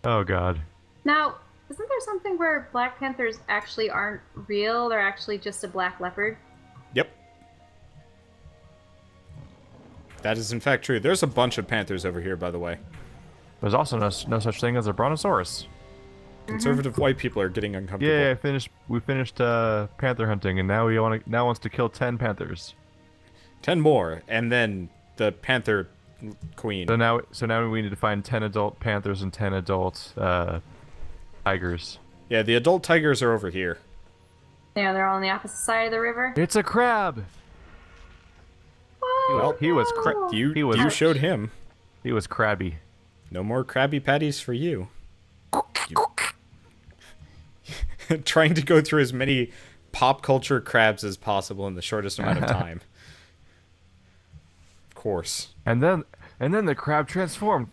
Oh god. Now, isn't there something where Black Panthers actually aren't real? They're actually just a black leopard? Yep. That is in fact true. There's a bunch of panthers over here, by the way. There's also no such thing as a brontosaurus. Conservative white people are getting uncomfortable. Yeah, we finished panther hunting, and now wants to kill 10 panthers. 10 more, and then the panther queen. So now we need to find 10 adult panthers and 10 adult tigers. Yeah, the adult tigers are over here. Yeah, they're all on the opposite side of the river. It's a crab. Well, you showed him. He was crabby. No more Krabby Patties for you. Trying to go through as many pop culture crabs as possible in the shortest amount of time. Of course. And then the crab transformed.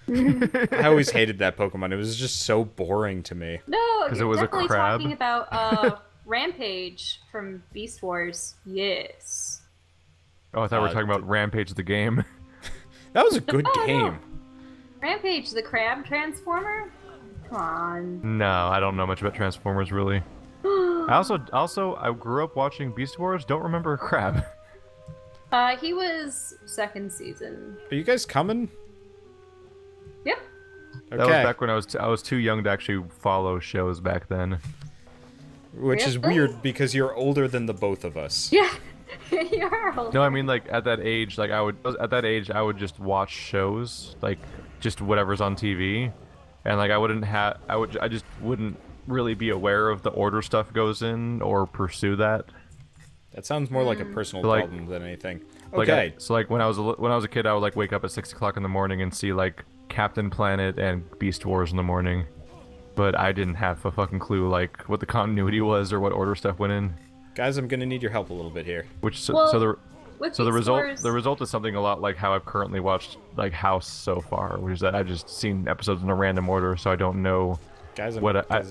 I always hated that Pokemon. It was just so boring to me. No, Because it you're was a definitely crab. talking about Rampage from Beast Wars. Yes. Oh, I thought we were talking about Rampage the game. That was a good game. No. Rampage, the crab transformer? Come on. No, I don't know much about Transformers really. I grew up watching Beast Wars. Don't remember a crab. He was second season. Are you guys coming? Yep. Okay. That was back when I was too young to actually follow shows back then. Which is Really? weird because you're older than the both of us. Yeah. You're old. No, I mean like at that age, I would just watch shows, like just whatever's on TV, and like I just wouldn't really be aware of the order stuff goes in or pursue that. That sounds more like a personal So, like- problem than anything. Like, Okay. like when I was a kid, I would like wake up at 6 o'clock in the morning and see like Captain Planet and Beast Wars in the morning, but I didn't have a fucking clue like what the continuity was or what order stuff went in. Guys, I'm gonna need your help a little bit here. Which so, Well, so the With So the Beast Wars- result is something a lot like how I've currently watched like House so far, which is that I've just seen episodes in a random order, so I don't know Guys,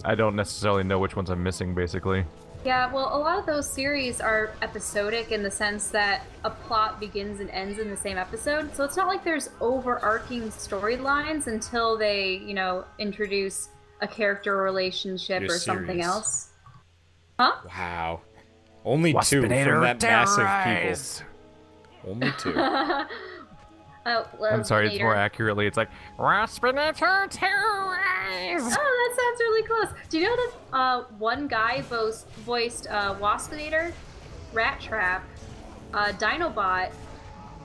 I don't necessarily know which ones I'm missing, basically. Yeah, well, a lot of those series are episodic in the sense that a plot begins and ends in the same episode. So it's not like there's overarching storylines until they, introduce a character relationship You're or something serious? else. Huh? Wow. Only two from that massive people. Only two. Oh, I'm sorry, it's more Waspinator. accurately, it's like Waspinator terrorize! Oh, that sounds really close. Do you know that one guy voiced Waspinator, Rat Trap, Dinobot,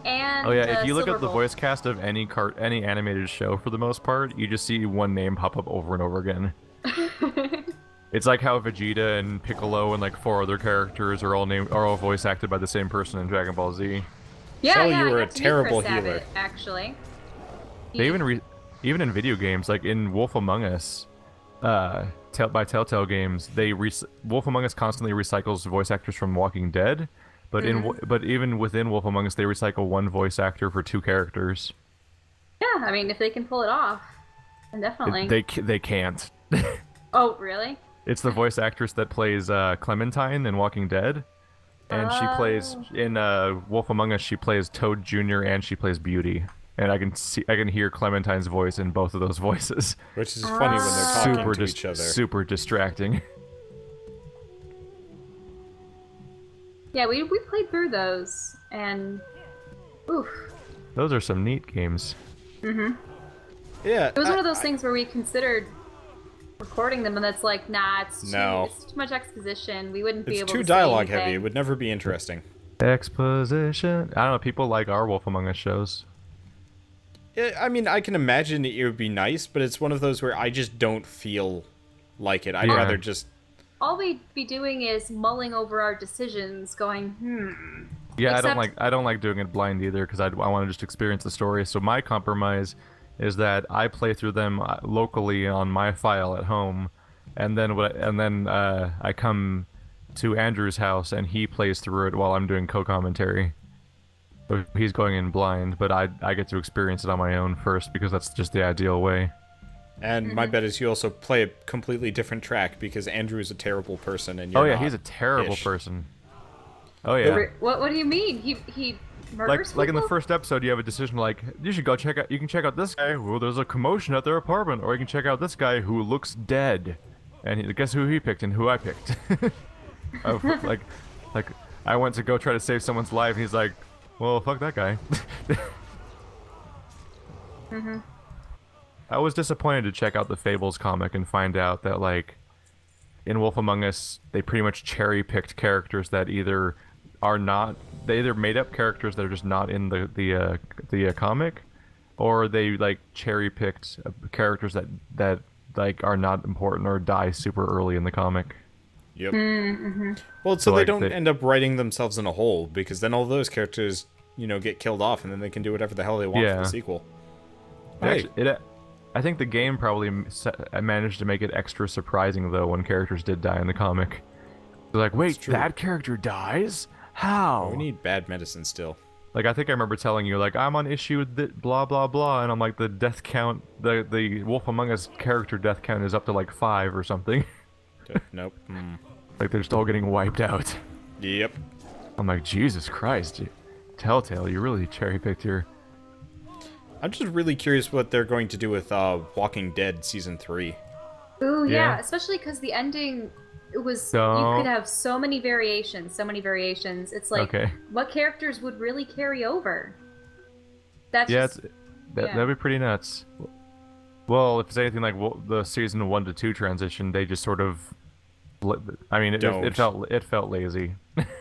and Oh yeah, if you look at the Silverbolt? voice cast of any animated show for the most part, you just see one name pop up over and over again. It's like how Vegeta and Piccolo and like 4 other characters are all voice acted by the same person in Dragon Ball Z. Yeah, Shell, yeah, you were I a got to meet terrible Chris healer. Abbott, actually. They even in video games, like in Wolf Among Us, by Telltale Games, Wolf Among Us constantly recycles voice actors from Walking Dead, but but even within Wolf Among Us, they recycle one voice actor for 2 characters. Yeah, I mean, if they can pull it off, then definitely. They can't. Oh, really? It's the voice actress that plays Clementine in Walking Dead, and she plays in Wolf Among Us. She plays Toad Jr. and she plays Beauty, and I can hear Clementine's voice in both of those voices. Which is funny when they're talking Super to each other. super distracting. Yeah, we played through those, and oof. Those are some neat games. Yeah. It was one of those things where we considered recording them, and it's like, nah, it's too much exposition. We wouldn't be It's able too to say dialogue heavy. It anything. would never be interesting. Exposition. I don't know. People like our Wolf Among Us shows. Yeah, I mean, I can imagine it would be nice, but it's one of those where I just don't feel like it. I'd Yeah. rather just... All we'd be doing is mulling over our decisions, going, Yeah, Except- I don't like doing it blind either because I want to just experience the story. So my compromise is that I play through them locally on my file at home, and then I come to Andrew's house and he plays through it while I'm doing co-commentary. So he's going in blind, but I get to experience it on my own first because that's just the ideal way. And my bet is you also play a completely different track because Andrew is a terrible person and you're Oh yeah, not he's a terrible ish. person. Oh yeah. What do you mean? He murders Like in the people? first episode, you have a decision like you should go check out. You can check out this guy. Well, there's a commotion at their apartment, or you can check out this guy who looks dead. And guess who he picked and who I picked. Oh, like I went to go try to save someone's life, and he's like, "Well, fuck that guy." I was disappointed to check out the Fables comic and find out that like in Wolf Among Us, they pretty much cherry picked characters that either are not they either made up characters that are just not in the comic, or they like cherry picked characters that like are not important or die super early in the comic. Yep. Well, so they like, don't end up writing themselves in a hole, because then all those characters, get killed off, and then they can do whatever the hell they want for the sequel. Hey. Actually, I think the game probably managed to make it extra surprising though when characters did die in the comic. They're like, wait, that character dies? How? We need bad medicine still. Like, I think I remember telling you, like, I'm on issue blah blah blah, and I'm like, the death count, the Wolf Among Us character death count is up to like 5 or something. Nope. Like, they're still getting wiped out. Yep. I'm like, Jesus Christ, Telltale, you really cherry-picked your... I'm just really curious what they're going to do with Walking Dead Season 3. Ooh, Yeah. yeah, especially because the ending, it was, you Don't- could have so many variations. It's like, Okay. what characters would really carry over? That's Yeah, just, that'd be pretty nuts. Well, if it's anything like the season 1 to 2 transition, they just sort of... I mean, it felt lazy.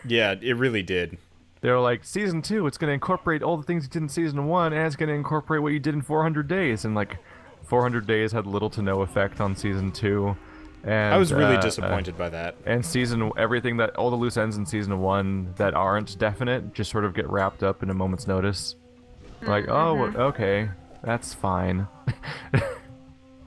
Yeah, it really did. They were like, season 2, it's going to incorporate all the things you did in season 1, and it's going to incorporate what you did in 400 days. And like, 400 days had little to no effect on season 2. And I was really disappointed by that. And all the loose ends in season 1 that aren't definite just sort of get wrapped up in a moment's notice. Like, oh, okay, that's fine.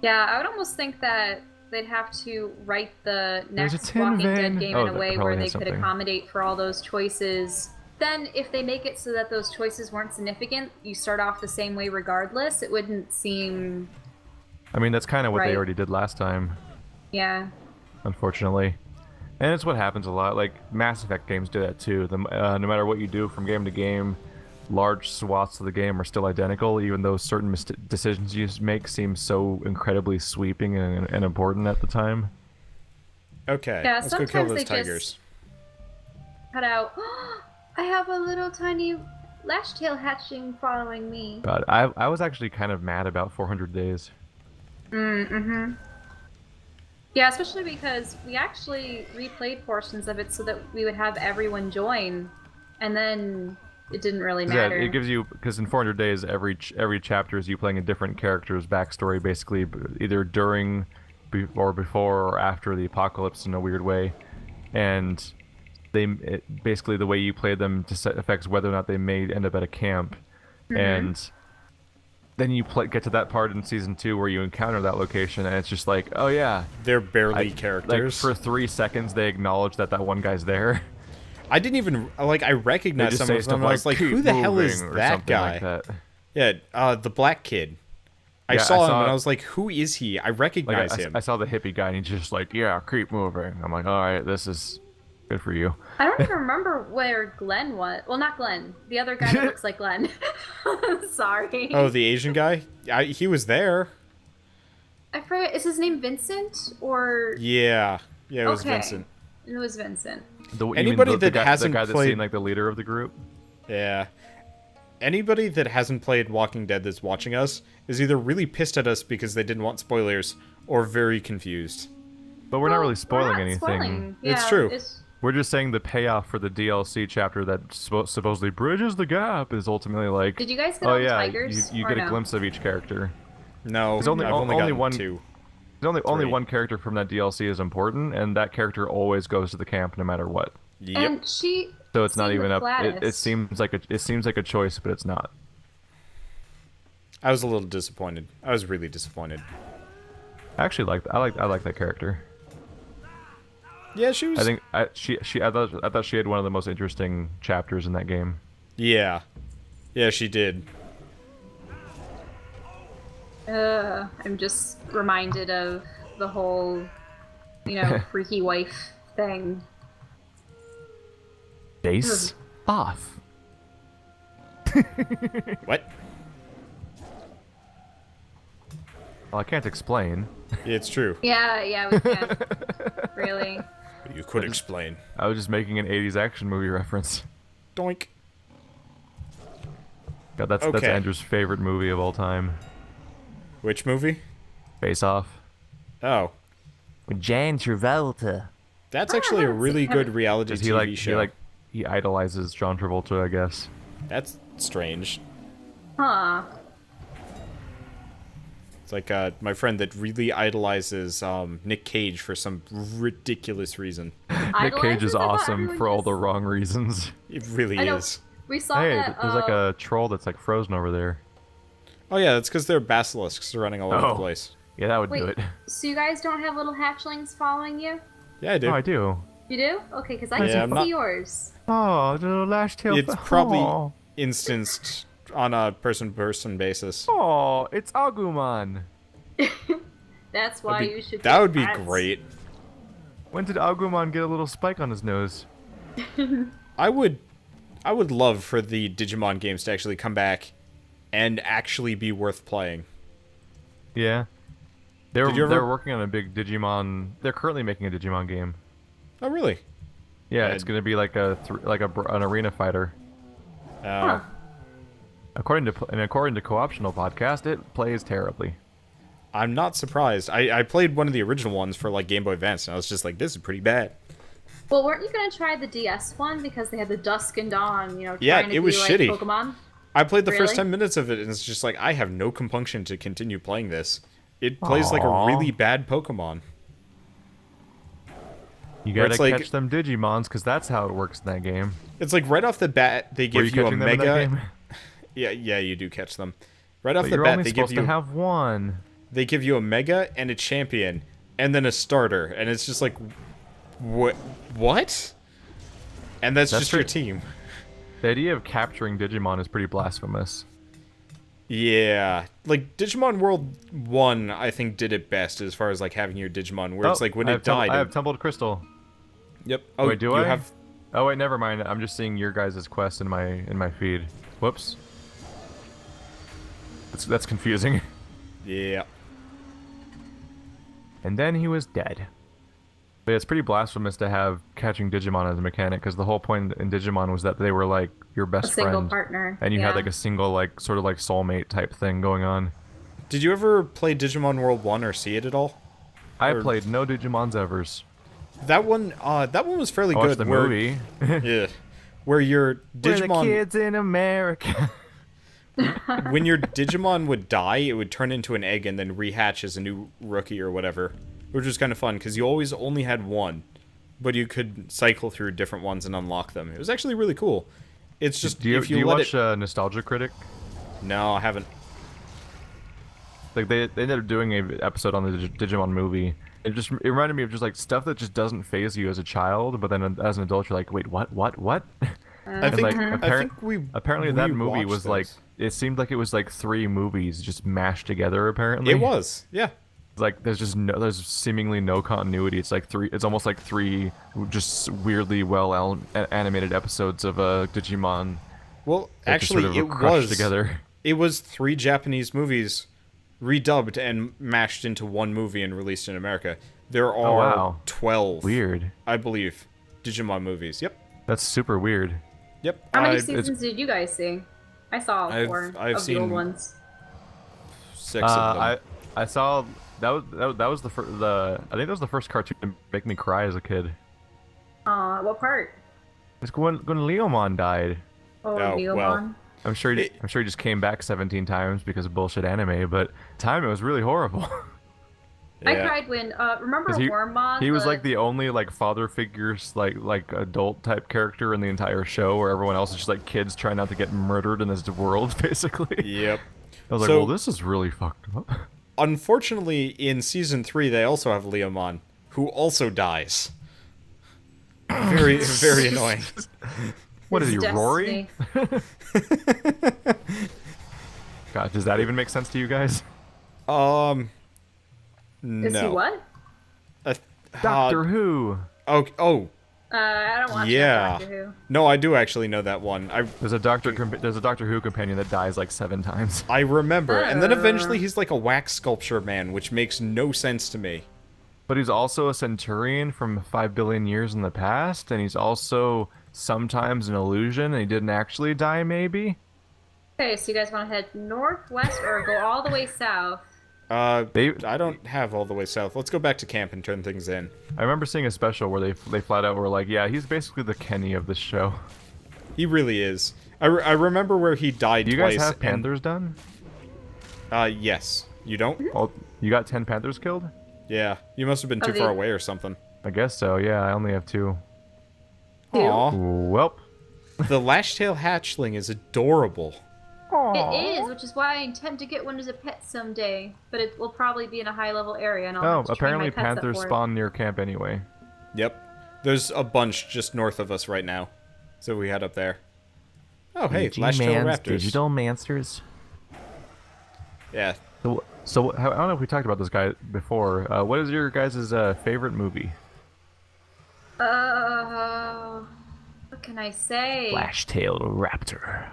yeah, I would almost think that they'd have to write the There's a next tin Walking vein. Dead game Oh, in a that way probably where they has could something. accommodate for all those choices. Then, if they make it so that those choices weren't significant, you start off the same way regardless, it wouldn't seem... I mean, that's kind of what they Right. already did last time, Yeah. unfortunately. And it's what happens a lot. Like, Mass Effect games do that too. No matter what you do from game to game, large swaths of the game are still identical, even though certain decisions you make seem so incredibly sweeping and important at the time. Okay, Yeah, let's go kill sometimes those they tigers. just cut out, I have a little tiny lash tail hatching following me. But I was actually kind of mad about 400 days. Yeah, especially because we actually replayed portions of it so that we would have everyone join, and then it didn't really Yeah, matter. it gives you, because in 400 days, every chapter is you playing a different character's backstory, basically either during or before or after the apocalypse in a weird way, and basically the way you play them affects whether or not they may end up at a camp, and then you get to that part in season 2 where you encounter that location, and it's just like, oh yeah, They're barely like characters. for 3 seconds they acknowledge that one guy's there. I didn't even I recognized just some say of them. stuff I was like, "Keep who the hell is moving," or that something guy? like that. Yeah, the black kid. I Yeah, saw I him saw- and I was like, who is he? I Like recognize him. I saw the hippie guy, and he's just like, yeah, keep moving. I'm like, all right, this is good for you. I don't even remember where Glenn was. Well, not Glenn. The other guy that looks like Glenn. Sorry. Oh, the Asian guy? He was there. I forget. Is his name Vincent or? Yeah, it was Okay. Vincent. It was Vincent. You mean Anybody that guy, hasn't the guy that played- seemed like the leader of the group. Yeah. Anybody that hasn't played Walking Dead that's watching us is either really pissed at us because they didn't want spoilers, or very confused. But we're not really We're spoiling not anything. spoiling. It's Yeah, true. We're just saying the payoff for the DLC chapter that supposedly bridges the gap is ultimately like, Did you guys get oh all the yeah, tigers? you or get no? a glimpse of each character. No, There's only- I've only only gotten one- 2. There's only 3. one character from that DLC is important, and that character always goes to the camp no matter what. Yep. And she. So it's not seemed even the up. It flattest. seems like a choice, but it's not. I was a little disappointed. I was really disappointed. I actually I like that character. Yeah, she was. I think I thought she had one of the most interesting chapters in that game. Yeah. Yeah, she did. I'm just reminded of the whole, freaky wife thing. Face off. What? Well, I can't explain. It's true. Yeah, we can. Really. You could explain. I was just making an 80s action movie reference. Doink. God, that's Okay. Andrew's favorite movie of all time. Which movie? Face Off. Oh. With Jan Travolta. That's actually a really good reality Because TV show. he idolizes John Travolta, I guess. That's strange. Huh. It's like my friend that really idolizes Nick Cage for some ridiculous reason. Nick Cage is Idolizes? I thought awesome everyone for all just- the wrong reasons. It really I know. is. We saw Hey, that. there's like a troll that's like frozen over there. Oh yeah, that's because they're basilisks running all over the place. Yeah, that would Wait, do it. so you guys don't have little hatchlings following you? Yeah, I do. Oh, I do. You do? Okay, because I Yeah, can I'm see not- yours. Oh, the little lash tail. It's probably instanced on a person-to-person basis. Oh, it's Agumon. That's why you should. That get would be pets. great. When did Agumon get a little spike on his nose? I would love for the Digimon games to actually come back and actually be worth playing. Yeah. They're Did you ever- they're working on a big Digimon. They're currently making a Digimon game. Oh really? Yeah, Yeah. it's gonna be like an arena fighter. Uh, According to Co-optional podcast, it plays terribly. I'm not surprised. I played one of the original ones for like Game Boy Advance, and I was just like, this is pretty bad. Well, weren't you gonna try the DS one because they had the Dusk and Dawn? You know, Yeah, trying to it was be like shitty. Pokemon. I played the first Really? 10 minutes of it, and it's just like, I have no compunction to continue playing this. It plays like a Aw. really bad Pokemon. You Where gotta it's like- catch them Digimons, because that's how it works in that game. It's like right off the bat, they Were give you you a catching them in that mega. game? Yeah, you do catch them. Right off But the you're bat, only they give supposed you to have one. they give you a mega and a champion, and then a starter, and it's just like, what? And that's just your pretty- team. The idea of capturing Digimon is pretty blasphemous. Yeah, like Digimon World 1, I think did it best as far as like having your Digimon, where it's like when I it have died. I have Tumbled Crystal. Yep. Oh, Wait, do you I? have? Oh wait, never mind. I'm just seeing your guys' quest in my feed. Whoops. That's confusing. Yeah. And then he was dead. But it's pretty blasphemous to have catching Digimon as a mechanic, because the whole point in Digimon was that they were like your A best single friend, partner. and you yeah. had like a single like sort of like soulmate type thing going on. Did you ever play Digimon World 1 or see it at all? I Or- played no Digimon's evers. That one was fairly I watched good. the where, movie. Yeah. Where your We're the Digimon, kids in America. when your Digimon would die, it would turn into an egg and then rehatch as a new rookie or whatever, which was kind of fun because you always only had one, but you could cycle through different ones and unlock them. It was actually really cool. It's just do you, if you, do you let watch it. Nostalgia Critic? No, I haven't. Like they ended up doing a episode on the Digimon movie. It reminded me of just like stuff that just doesn't phase you as a child, but then as an adult you're like, wait, what? I think like, I think we Apparently that we movie watched was like, those. it seemed like it was like 3 movies just mashed together. Apparently It was, yeah. like there's seemingly no continuity. It's like it's almost like 3 just weirdly well animated episodes of Digimon. Well, that just actually, sort of it crushed was together. It was 3 Japanese movies redubbed and mashed into one movie and released in America. There are Oh, wow. 12, Weird. I believe, Digimon movies. Yep. That's super weird. Yep. How many I've- seasons did you guys see? I saw all I've- 4 I've of the old seen- ones. 6 of them. I saw that was the I think that was the first cartoon to make me cry as a kid. What part? It's when Leomon died. Oh, Oh, Neomon. well. I'm sure he just came back 17 times because of bullshit anime, but at the time it was really horrible. I Yeah. cried when remember 'Cause Wormmon? he was like the only like father figures like adult type character in the entire show, where everyone else is just like kids trying not to get murdered in this world, basically. Yep. I was like, So- well, this is really fucked up. Unfortunately, in season 3, they also have Leomon, who also dies. Very, very annoying. What is he, His Rory? destiny. God, does that even make sense to you guys? No. Is he what? Uh, Doctor Who. Oh, I don't watch that Yeah. Doctor Who. No, I do actually know that one. There's a Doctor Who companion that dies like 7 times. I remember. And then eventually he's like a wax sculpture man, which makes no sense to me. But he's also a Centurion from 5 billion years in the past, and he's also sometimes an illusion, and he didn't actually die, maybe? Okay, so you guys want to head northwest or go all the way south? I don't have all the way south. Let's go back to camp and turn things in. I remember seeing a special where they flat out were like, yeah, he's basically the Kenny of this show. He really is. I remember where he died Do you twice. guys have Panthers done? Yes. You don't? Oh, you got 10 Panthers killed? Yeah. You must have been too far away or something. I guess so, yeah, I only have 2. Aw. Welp. The Lashtail hatchling is adorable. It is, which is why I intend to get one as a pet someday. But it will probably be in a high-level area, and I'll Oh, have to train my apparently pets up Panthers for it. spawn near camp anyway. Yep. There's a bunch just north of us right now. So we head up there. Oh, hey, Lashtail raptors. Digital monsters. Yeah. So I don't know if we talked about this guy before. What is your guys' favorite movie? What can I say? Flashtail Raptor.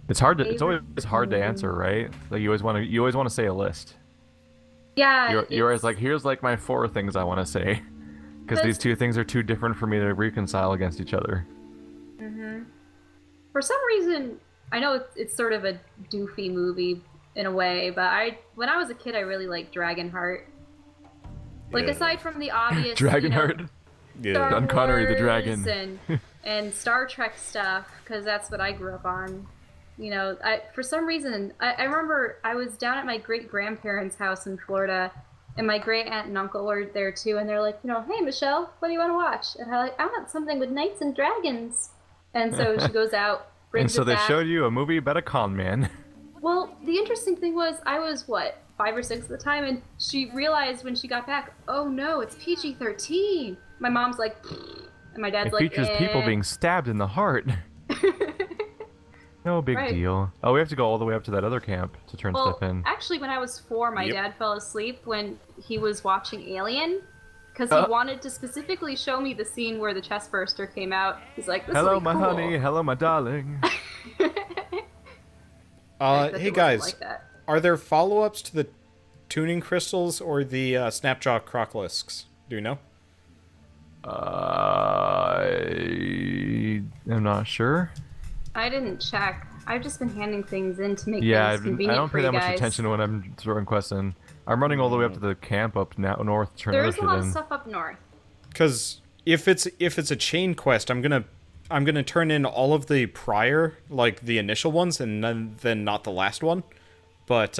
It's hard to. It's always hard to answer, right? Like you always want to say a list. Yeah. You're always like, here's like my 4 things I want to say, because these 2 things are too different for me to reconcile against each other. For some reason, I know it's sort of a doofy movie in a way, but when I was a kid, I really liked Dragonheart. Like Yeah. aside from the obvious, Dragonheart. Yeah. Star Don Connery, the Wars dragon. and Star Trek stuff, because that's what I grew up on. You know, for some reason, I remember I was down at my great-grandparents' house in Florida, and my great-aunt and uncle were there too, and they're like, hey, Michelle, what do you want to watch? And I'm like, I want something with knights and dragons. And so she goes out, brings And so it they back. showed you a movie about a con man. Well, the interesting thing was, I was, 5 or 6 at the time, and she realized when she got back, oh no, it's PG-13. My mom's like, and my dad's It like, features people being stabbed in the heart. No big Right. deal. Oh, we have to go all the way up to that other camp to turn Well, stuff in. actually, when I was 4, my Yep. dad fell asleep when he was watching Alien, because he wanted to specifically show me the scene where the chest burster came out. He's like, this Hello, will be my cool. honey. Hello, my darling. Except it Hey wasn't guys, like that. are there follow-ups to the tuning crystals or the Snapjaw crocolisks? Do you know? I'm not sure. I didn't check. I've just been handing things in to make Yeah, things I convenient don't for pay you that much guys. attention when I'm throwing quests in. I'm running all the way up to the camp up now north to turn There other is a shit lot of in. stuff up north. Because if it's a chain quest, I'm gonna turn in all of the prior, like the initial ones, and then not the last one. But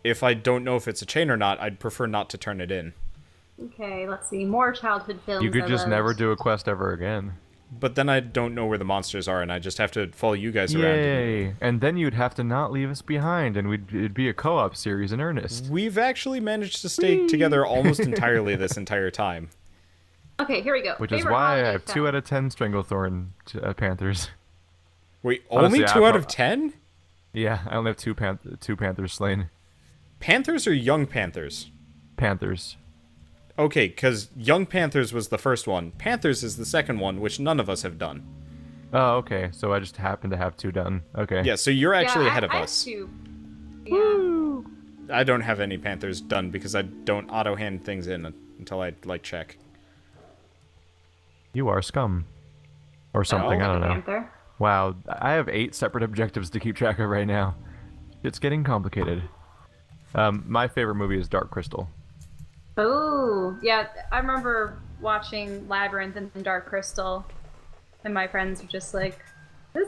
if I don't know if it's a chain or not, I'd prefer not to turn it in. Okay, let's see. More childhood films. You could I just loved. never do a quest ever again. But then I don't know where the monsters are, and I just have to follow you guys around. Yay! And then you'd have to not leave us behind, and it'd be a co-op series in earnest. We've actually managed to stay together almost entirely this entire time. Okay, here we go. Which is Favorite why I holiday have 2 film. out of 10 Stranglethorn Panthers. Wait, Honestly, only 2 out of 10? Yeah, I only have two Panthers slain. Panthers or young panthers? Panthers. Okay, because young panthers was the first one. Panthers is the second one, which none of us have done. Oh, okay. So I just happen to have 2 done. Okay. Yeah, so you're actually Yeah, ahead of I have us. 2. Yeah. I don't have any panthers done because I don't auto-hand things in until I, check. You are scum. Or something, I don't know. Panther. Wow, I have 8 separate objectives to keep track of right now. It's getting complicated. My favorite movie is Dark Crystal. Oh, yeah. I remember watching Labyrinth and Dark Crystal, and my friends were just like,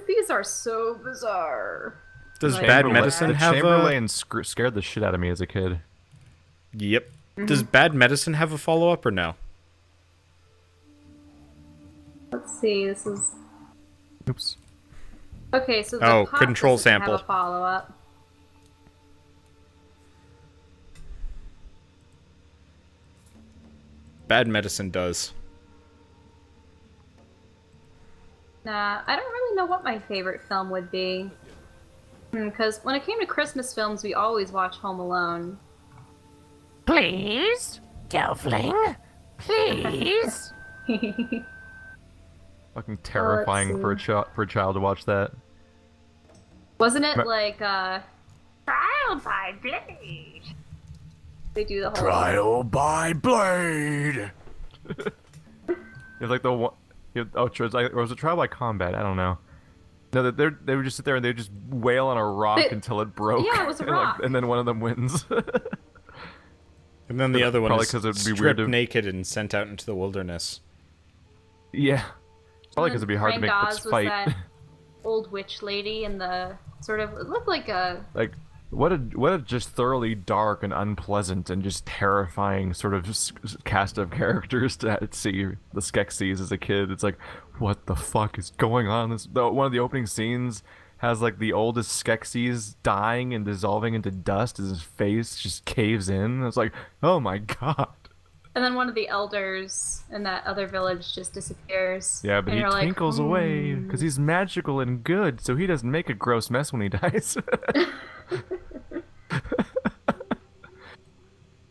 these are so bizarre. Does Like- Bad Medicine have a... Chamberlain scared the shit out of me as a kid. Yep. Does Bad Medicine have a follow-up or no? Let's see, this is... Oops. Okay, so the Oh, pop control doesn't have sample. a follow-up. Bad Medicine does. Nah, I don't really know what my favorite film would be. Because when it came to Christmas films, we always watch Home Alone. Please, Gelfling, Please. Fucking terrifying for a child to watch that. Wasn't it like trial by blade? They do the whole Trial by blade. It's like the one. Oh, or was it trial by combat? I don't know. No, they would just sit there and they would just wail on a rock until it broke. Yeah, it was a rock. And then one of them wins. And then the other one is it'd be stripped weird to... naked and sent out into the wilderness. Yeah. Probably because it'd be hard to make this fight. Was that old witch lady in the sort of... It looked like a... Like, what a just thoroughly dark and unpleasant and just terrifying sort of cast of characters to see the Skeksis as a kid. It's like, what the fuck is going on? One of the opening scenes has like the oldest Skeksis dying and dissolving into dust as his face just caves in. It's like, oh my god. And then one of the elders in that other village just disappears. Yeah, but he twinkles away because he's magical and good, so he doesn't make a gross mess when he dies.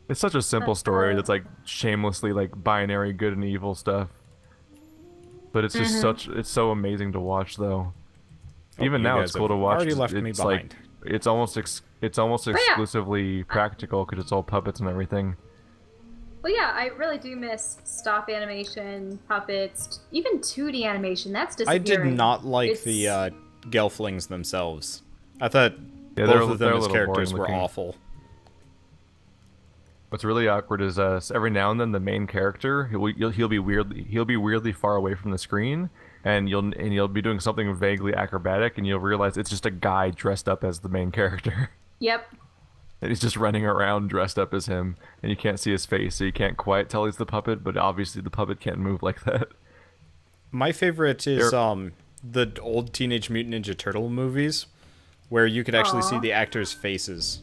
It's such a simple story that's like shamelessly like binary good and evil stuff. But it's just it's so amazing to watch though. Even now it's cool to watch. Already left me behind. Like, it's almost exclusively practical because it's all puppets and everything. Well, yeah, I really do miss stop animation, puppets, even 2D animation. That's disappearing. I did not like the Gelflings themselves. I thought both of them as characters were awful. What's really awkward is every now and then the main character he'll be weirdly far away from the screen, and you'll be doing something vaguely acrobatic, and you'll realize it's just a guy dressed up as the main character. Yep. And he's just running around dressed up as him, and you can't see his face, so you can't quite tell he's the puppet, but obviously the puppet can't move like that. My favorite is the old Teenage Mutant Ninja Turtle movies, where you could actually see the actors' faces.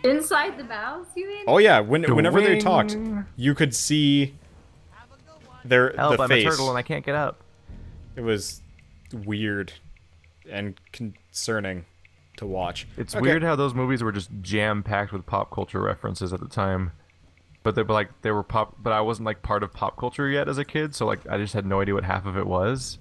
Inside the mouths, you mean? Oh yeah, whenever they talked, you could see the face. I'm a turtle and I can't get up. It was weird and concerning to watch. It's weird how those movies were just jam-packed with pop culture references at the time. But they were pop, but I wasn't like part of pop culture yet as a kid, so like I just had no idea what half of it was.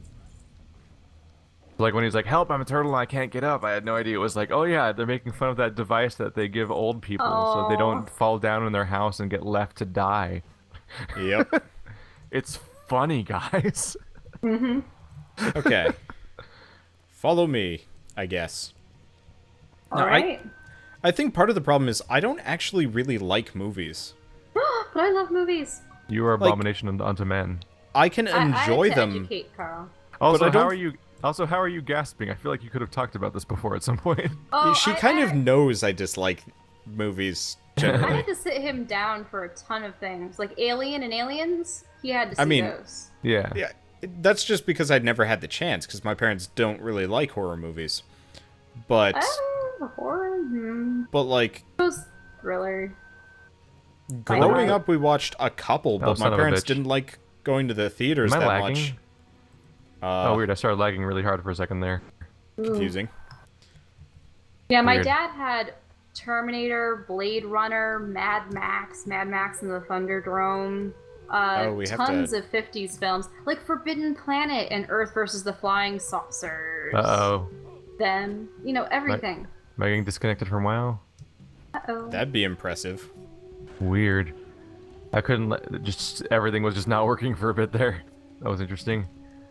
Like when he's like, "Help, I'm a turtle and I can't get up," I had no idea it was like, oh yeah, they're making fun of that device that they give old people so they don't fall down in their house and get left to die. Yep. It's funny, guys. Okay. Follow me, I guess. All right. I think part of the problem is I don't actually really like movies. But I love movies. You are abomination unto men. I can enjoy I had to them. educate Carl. Also, how are you gasping? I feel like you could have talked about this before at some point. Oh, She kind of knows I dislike movies generally. I had to sit him down for a ton of things, like Alien and Aliens. He had to see those. Yeah. Yeah, that's just because I'd never had the chance, because my parents don't really like horror movies. But Horror. but like It was thriller. growing up, we watched a couple, but my parents didn't like going to the theaters Am I that lagging? much. Oh, weird. I started lagging really hard for a second there. Confusing. Yeah, my Weird. dad had Terminator, Blade Runner, Mad Max and the Thunderdome. We have Tons of 50s films, like Forbidden Planet and Earth versus the Flying Saucers. Uh-oh. Them, everything. Am I getting disconnected from WoW? Uh-oh. That'd be impressive. Weird. I couldn't everything was just not working for a bit there. That was interesting.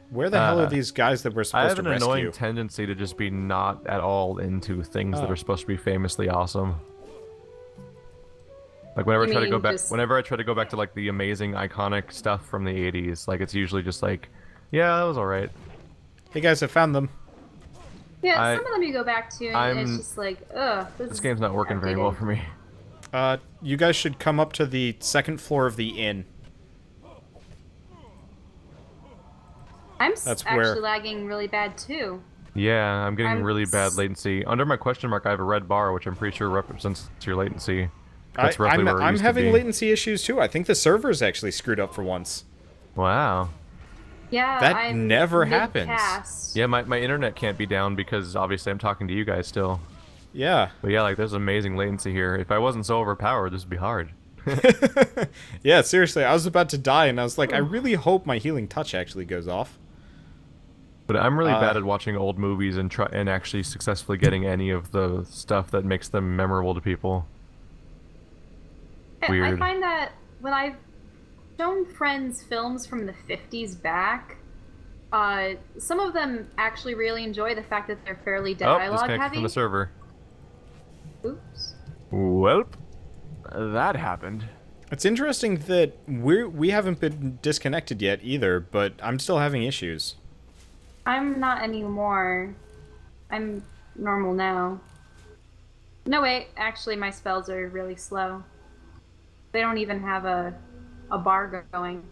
Where the hell are these guys that we're I supposed have to an rescue? annoying tendency to just be not at all into things that are supposed to be famously awesome. Like whenever I try to go back to like the amazing iconic stuff from the 80s, like it's usually just like, yeah, that was alright. Hey guys, I found them. Yeah, some of them you go back to, and it's just like, ugh. This game's not working very well for me. You guys should come up to the second floor of the inn. I'm actually lagging really bad too. Yeah, I'm getting really bad latency. Under my question mark, I have a red bar, which I'm pretty sure represents your latency. That's roughly where it I'm used to having be. latency issues too. I think the server's actually screwed up for once. Wow. Yeah, that never happens. Yeah, my internet can't be down because obviously I'm talking to you guys still. Yeah. But yeah, like there's amazing latency here. If I wasn't so overpowered, this would be hard. Yeah, seriously, I was about to die, and I was like, I really hope my healing touch actually goes off. But I'm really bad at watching old movies and actually successfully getting any of the stuff that makes them memorable to people. Weird. I find that when I've shown friends films from the 50s back, some of them actually really enjoy the fact that they're fairly dialogue disconnected heavy. from the server. Oops. Welp, that happened. It's interesting that we haven't been disconnected yet either, but I'm still having issues. I'm not anymore. I'm normal now. No, wait. Actually, my spells are really slow. They don't even have a bar going.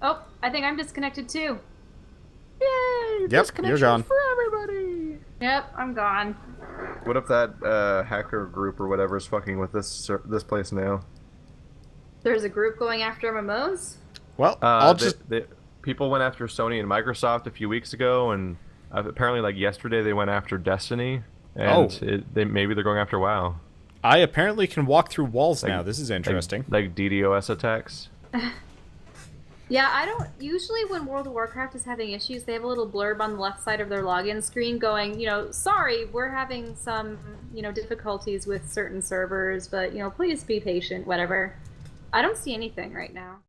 Oh, I think I'm disconnected too. Yay! Yep, you're gone. For everybody. Yep, I'm gone. What if that hacker group or whatever is fucking with this place now? There's a group going after MMOs? Well, people went after Sony and Microsoft a few weeks ago, and apparently, like yesterday, they went after Destiny, and maybe they're going after WoW. I apparently can walk through walls now. This is interesting. Like DDoS attacks. Yeah, I don't... Usually when World of Warcraft is having issues, they have a little blurb on the left side of their login screen going, sorry, we're having some, difficulties with certain servers, but, please be patient, whatever. I don't see anything right now.